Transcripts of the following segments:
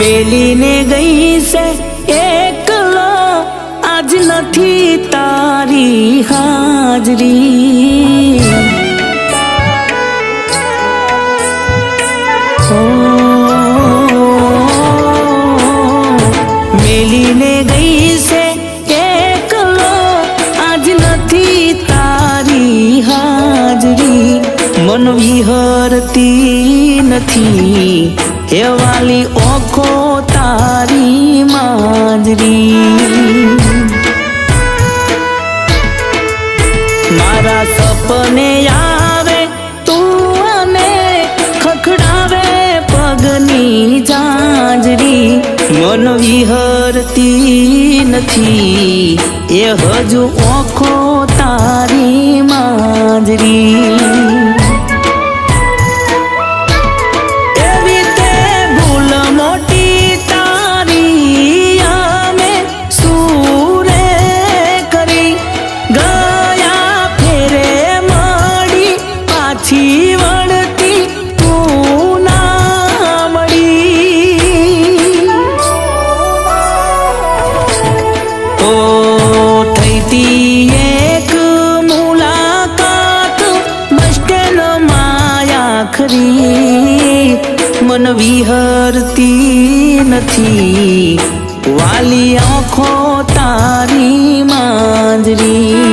મેલીને ગઈ છે એકલો, આજ નથી તારી હાજરી. મેલીને ગઈ છે એકલો, આજ નથી તારી હાજરી. મન વિહરતી નથી હે વાલી ઓખો તારી માંજરી. મારા સપને આવે તું અને ખખડાવે પગની ઝાંઝરી. મન વિહરતી નથી એ હજુ ઓખો તારી માંજરી. મન વિહરતી નથી વાલી આંખો તારી માંજરી.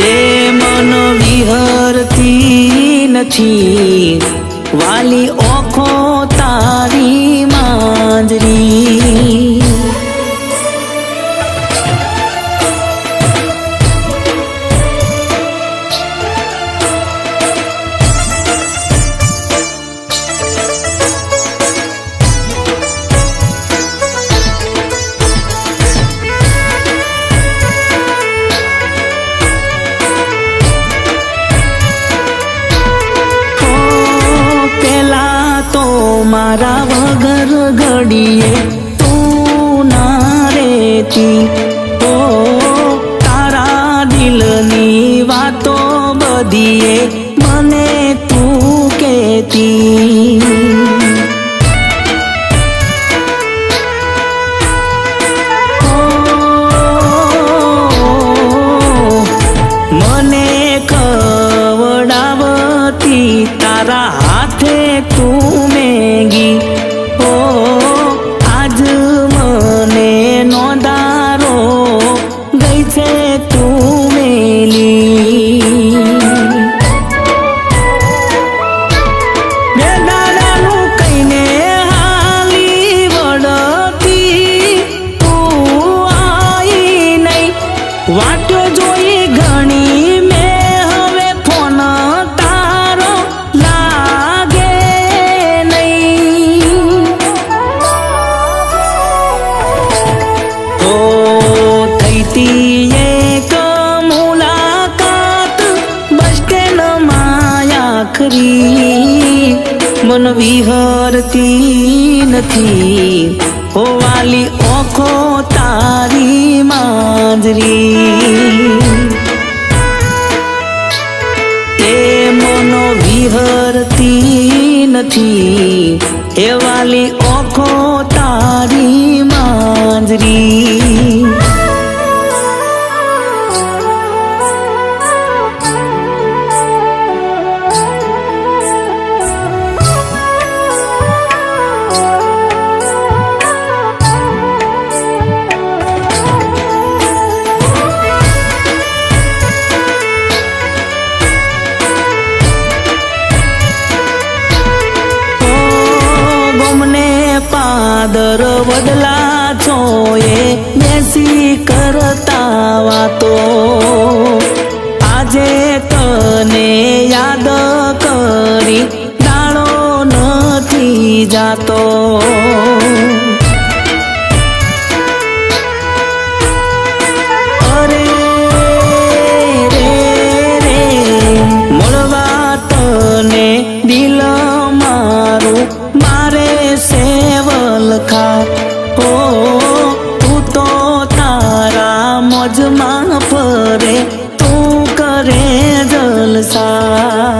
એ મન વિહરતી નથી વાલી આંખો તારી માંજરી. મારા વગર ઘડીએ તું ના રેતી. ઓ તારા દિલની વાતો બધીએ મને તું કહેતી. મને ખવડાવતી તારા હાથે તું મેગી. ઓ આજ મને નોંધારો ગઈ છે તું મેલી. બે દાડાનું કઈને હાલી વળતી તું આઈ નહીં. વાટો જોઈ ઘણી મેં હવે ફોન તારો લાગે નહીં. ઓ થઈતી એક મુલાકાત બસ સ્ટેન્ડમાં આખરી. મન વિહરતી નથી ઓ વાલી ઓખો તારી માંજરી. એ મનો વિહરતી નથી એ વાલી ઓખો તારી માંજરી. પાદર વડલા છોએ બેસી કરતા વાતો. આજે તને યાદ કરી દાડો નથી જાતો. અરે રે રે મળવા તને દિલ મારું મારે સેવલખા. ઓ તું તો તારા મોજમાં ફરે તું કરે જલસા.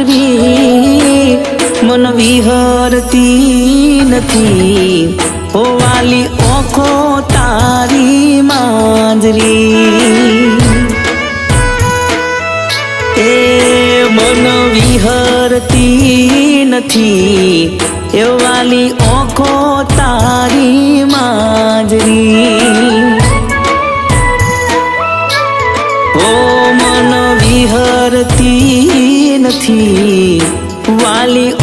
માજરી મન વિહરતી નથી ઓ વાલી ઓખો તારી માજરી એ મન વિહરતી નથી એ વાલી ઓખો તારી માજરી ઓ મન વિહરતી નથી વાલી